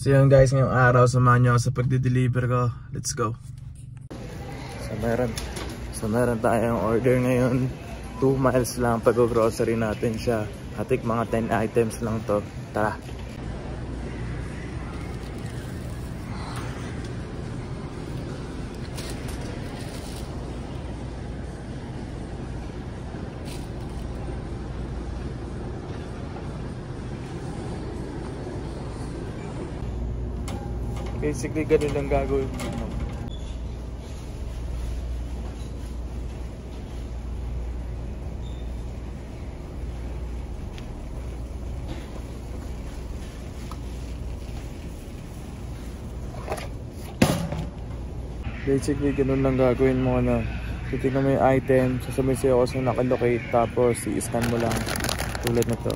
So yun guys, ngayong araw samahan nyo ako sa pagde-deliver ko. Let's go. So meron tayong order ngayon. 2 miles lang pag-grocery natin siya. Hatik mga 10 items lang to. Tara. Basically, ganun lang gagawin mo. Basically, ganun lang gagawin mo na. Titignan mo yung item, sasabihin sa'yo kung saan nakalocate, tapos i-scan mo lang. Tulad na to.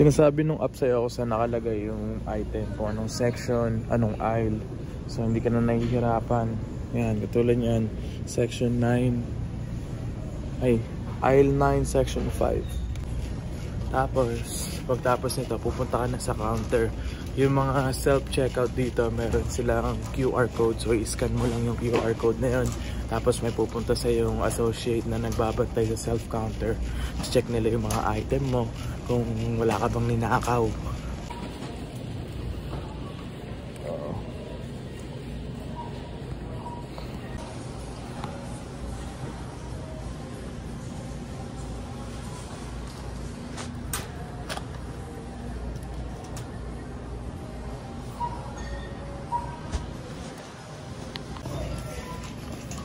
Sinasabi nung app sa'yo kung saan nakalagay yung item, kung anong section, anong aisle. So hindi ka na nahihirapan. Yan, katulad yan, section 9 ay, aisle 9, section 5. Tapos pagtapos nito, pupunta ka na sa counter. Yung mga self-checkout dito, meron silang QR code. So i-scan mo lang yung QR code na yun. Tapos may pupunta sa yung associate na nagbabantay sa self-counter. Check nila yung mga item mo kung wala ka bang ninakaw.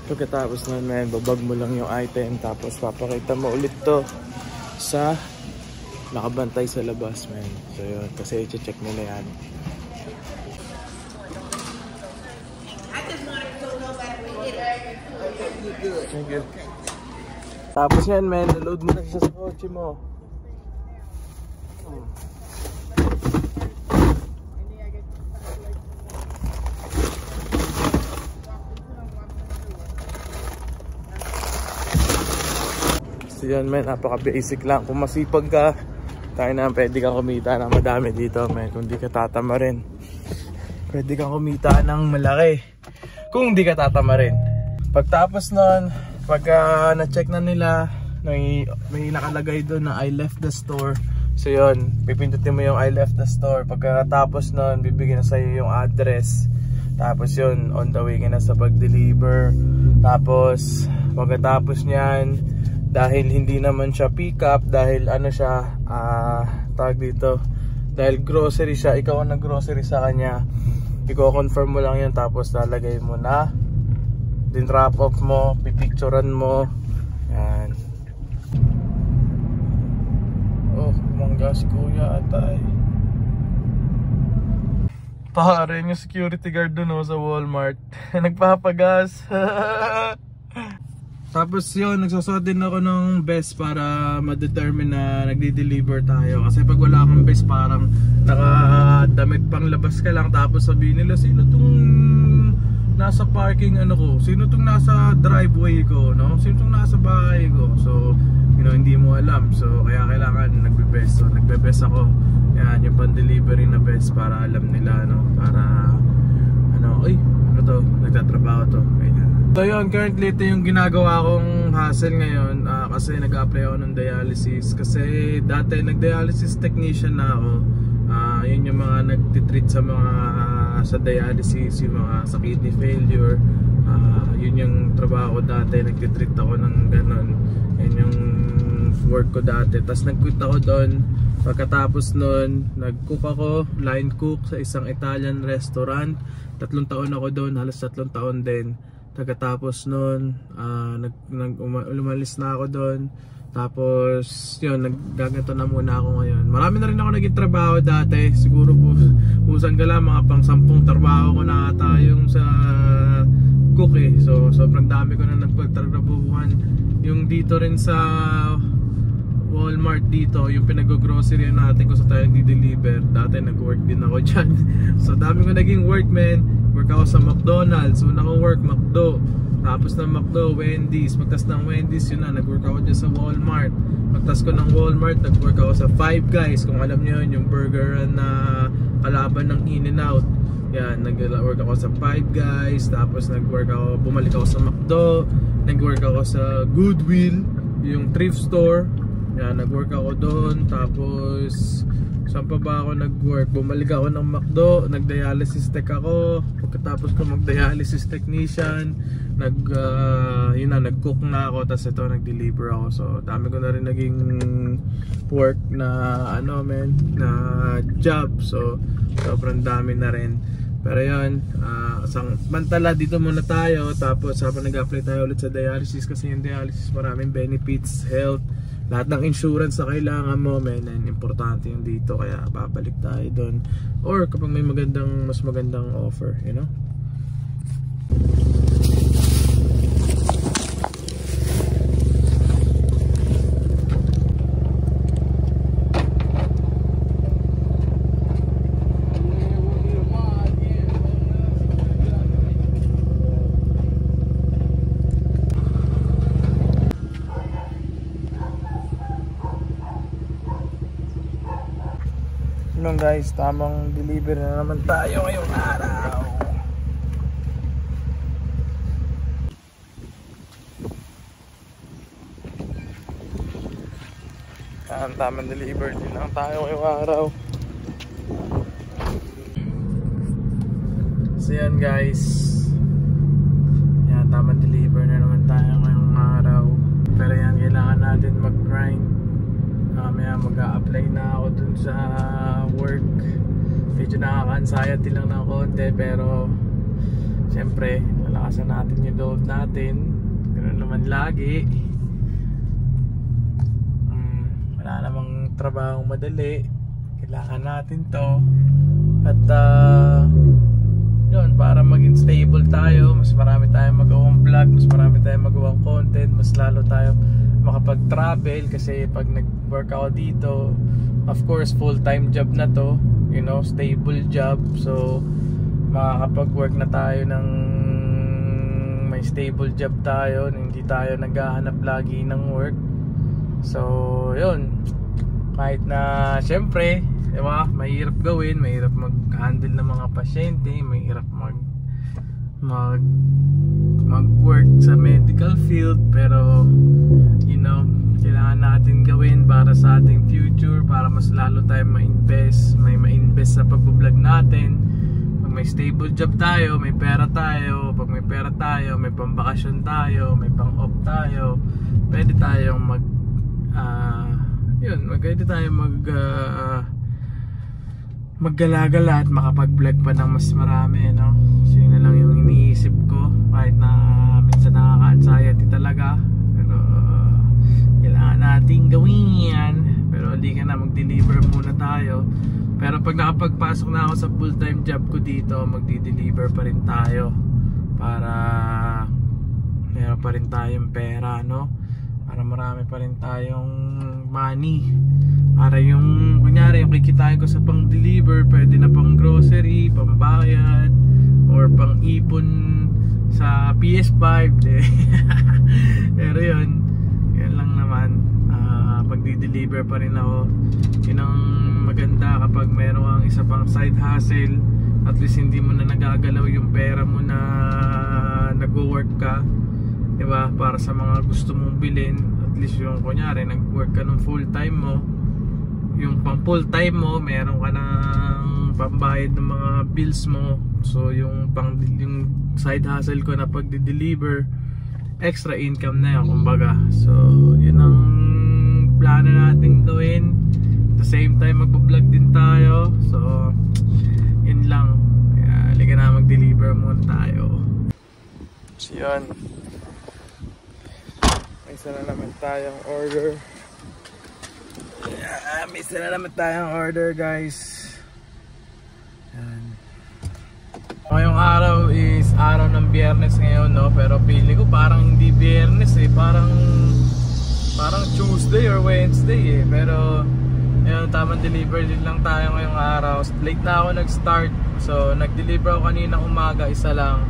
Pagkatapos nun, man, babag mo lang yung item, tapos papakita mo ulit to sa nakabantay sa labas, man. So yun, kasi i-check nila yan. Thank you. Tapos yan, man, load mo na siya sa kotse mo. So yan, man, napaka-basic lang. Kung masipag ka, tayo na pwede kang kumita ng madami dito, man. Kung di ka tatama rin, pwede kang kumita ng malaki kung di ka tatama rin. Pagtapos nun, pagka na-check na nila, may nakalagay doon na I left the store. So yun, pipindutin mo yung I left the store. Pagkatapos nun, bibigyan na sa'yo yung address. Tapos yun, on the way ka na sa pag-deliver. Tapos pagkatapos nyan, dahil hindi naman siya pick up, dahil ano siya, tag dito, dahil grocery siya, ikaw ang nag-grocery sa kanya, i-confirm mo lang yan, tapos lalagay mo na, din drop off mo, pipicturean mo, yan. Oh, mangga si kuya atay. Pare, yung security guard dun sa Walmart, nagpapagas. Tapos yun, nagsusot din ako ng vest para ma-determine na nagdi-deliver tayo. Kasi pag wala kang vest, parang nakadamit pang labas ka lang. Tapos sabihin nila, sino tong nasa parking ano ko? Sino tong nasa driveway ko? No? Sino tong nasa bahay ko? So, hindi mo alam. So, kaya kailangan nagbe-vest. So, nagbe-vest ako. Yan, yung pan-delivery na vest para alam nila, no? Para, ano to? Nagtatrabaho to. Ganyan. So yun, currently ito yung ginagawa kong hassle ngayon, kasi nag-apply ako ng dialysis. Kasi dati nag-dialysis technician na ako. Yun yung mga nagtitreat sa mga sa dialysis, yung mga sa kidney failure. Yun yung trabaho ko dati, nagtitreat ako ng ganon. Yun yung work ko dati. Tapos nag-quit ako doon. Pagkatapos nun, nag-cook ako, line cook sa isang Italian restaurant. 3 taon ako doon, halos 3 taon din. Pagkatapos nun, umalis na ako doon. Tapos yun, naggaganto na muna ako ngayon. Marami na rin ako naging trabaho dati. Siguro po, usan ka lang, mga pang 10 trabaho ko na ata yung sa cook eh. So sobrang dami ko na nagpagtrabahuhan. Yung dito rin sa Walmart dito, yung pinag-grocery natin kung sa tayo di-deliver. Dati nag-work din ako dyan. So dami ko naging work, man. Work ako sa McDonald's. Una ko work, McDo. Tapos ng McDo, Wendy's. Pagtas ng Wendy's, yun na, nag-work ako dyan sa Walmart. Pagtas ko ng Walmart, nag-work ako sa Five Guys. Kung alam nyo yun, yung burger na kalaban ng In-N-Out. Yan, nag-work ako sa Five Guys. Tapos nag-work ako, bumalik ako sa McDo. Nag-work ako sa Goodwill, yung thrift store. Yan, nag-work ako doon. Tapos saan pa ba ako nag-work? Bumalik ako ng McDo, nag-dialysis tech ako. Pagkatapos ko mag-dialysis technician, yun na, nag-cook na ako. Tapos ito, nag-deliver ako. So dami ko na rin naging work na na job. So sobrang dami na rin. Pero yun, mantala dito muna tayo. Tapos habang nag-apply tayo ulit sa dialysis, kasi yung dialysis maraming benefits, health, lahat ng insurance na kailangan mo, men, and importante yung dito. Kaya babalik tayo doon, or kapag may mas magandang offer, you know. Guys, tamang deliver na naman tayo ngayong araw. Tamang deliver din lang tayo ngayong araw. So yan guys, yan, tamang deliver na naman tayo ngayong araw. Pero yan, kailangan natin mag-grind. Mamaya mag-a-apply na ako dun sa work. Medyo nakaka-anxiety lang ng konti, pero siyempre lalakasan natin yung loob natin. Ganoon naman lagi. Wala namang trabaho madali, kailangan natin to. At yun, para maging stable tayo, mas marami tayong magawang vlog, mas marami tayong magawang content, mas lalo tayo makapag-travel. Kasi pag nag-work ako dito, of course full-time job na to, you know, stable job. So makakapag-work na tayo ng may stable job tayo, hindi tayo naghahanap lagi ng work. So yun, kahit na syempre, diba, mahirap gawin, mahirap mag-handle ng mga pasyente, mahirap mag-work sa medical field, pero you know, kailangan natin gawin para sa ating future, para mas lalo tayong ma-invest sa pag-vlog natin. Pag may stable job tayo, may pera tayo. Pag may pera tayo, may pambakasyon tayo, may pang-off tayo, pwede tayong maggala-gala at makapag-vlog pa ng mas marami, no? So yun na lang yung iniisip ko, kahit na minsan nakaka-anxiety talaga, pero kailangan natin gawin yan. Pero hindi ka na, mag-deliver muna tayo. Pero pag nakapagpasok na ako sa full-time job ko dito, magdi-deliver pa rin tayo para meron pa rin tayong pera, no? Para marami pa rin tayong money, para yung kunyari yung kikitain ko sa pang-deliver, pwede na pang grocery, pambayad, or pang-ipon sa PS5. Pero yun lang naman, magdi-deliver pa rin ako. Yun ang maganda kapag meron kang isa pang side hustle. At least hindi mo na nagagalaw yung pera mo na nag-work ka, diba? Para sa mga gusto mong bilhin. At least yung kunyari nag-work ka ng full time mo, yung pang full time mo, meron ka ng pambayad ng mga bills mo. So yung side hustle ko na pagdi-deliver, extra income na yun, kumbaga. So yun ang plano natin gawin. At the same time magbablog din tayo. So yun lang. Halika na, mag-deliver muna tayo. So yun, may isa na naman tayong order. May isa na naman tayong order, guys. Yan. Ngayong araw is araw ng Biyernes ngayon, no? Pero feeling ko parang hindi Biyernes eh. Parang parang Tuesday or Wednesday pero ayun, tamang deliver din lang tayo ngayong araw. Late na ako nag-start, so nag-deliver ako kanina umaga, isa lang.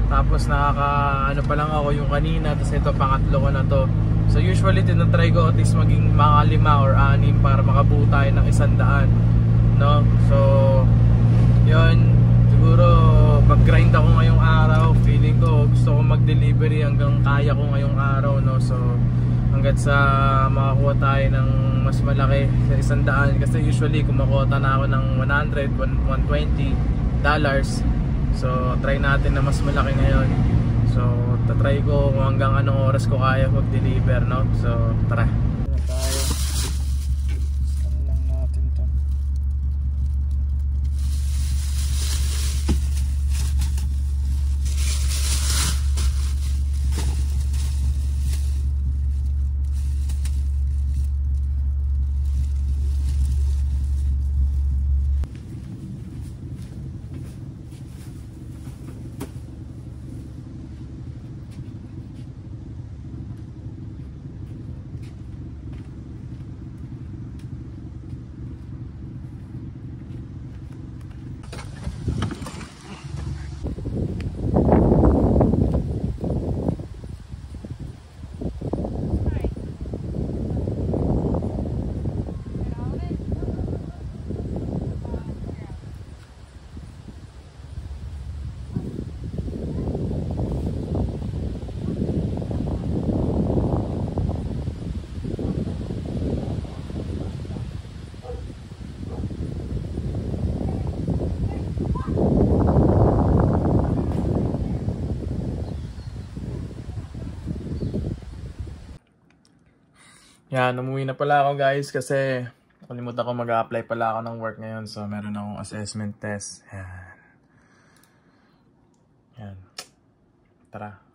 Tapos ano pa lang ako yung kanina, tapos ito pangatlo ko na to. So usually tinatry ko at least maging mga 5 or 6 para makabuo tayo ng 100, no? So yun, siguro mag-grind ako ngayong araw. Feeling ko gusto ko mag-delivery hanggang kaya ko ngayong araw, no? So hanggat sa makakuha tayo ng mas malaki sa 100, kasi usually kumakota na ako ng $100, $120. So try natin na mas malaki ngayon. So tatry ko kung hanggang anong oras ko kaya mag-deliver, no? So tara. Tayo. Saan lang natin to. Yan, umuwi na pala ako guys kasi nakalimutan ko mag-a-apply pala ako ng work ngayon. So meron akong assessment test. Yan. Yan. Tara.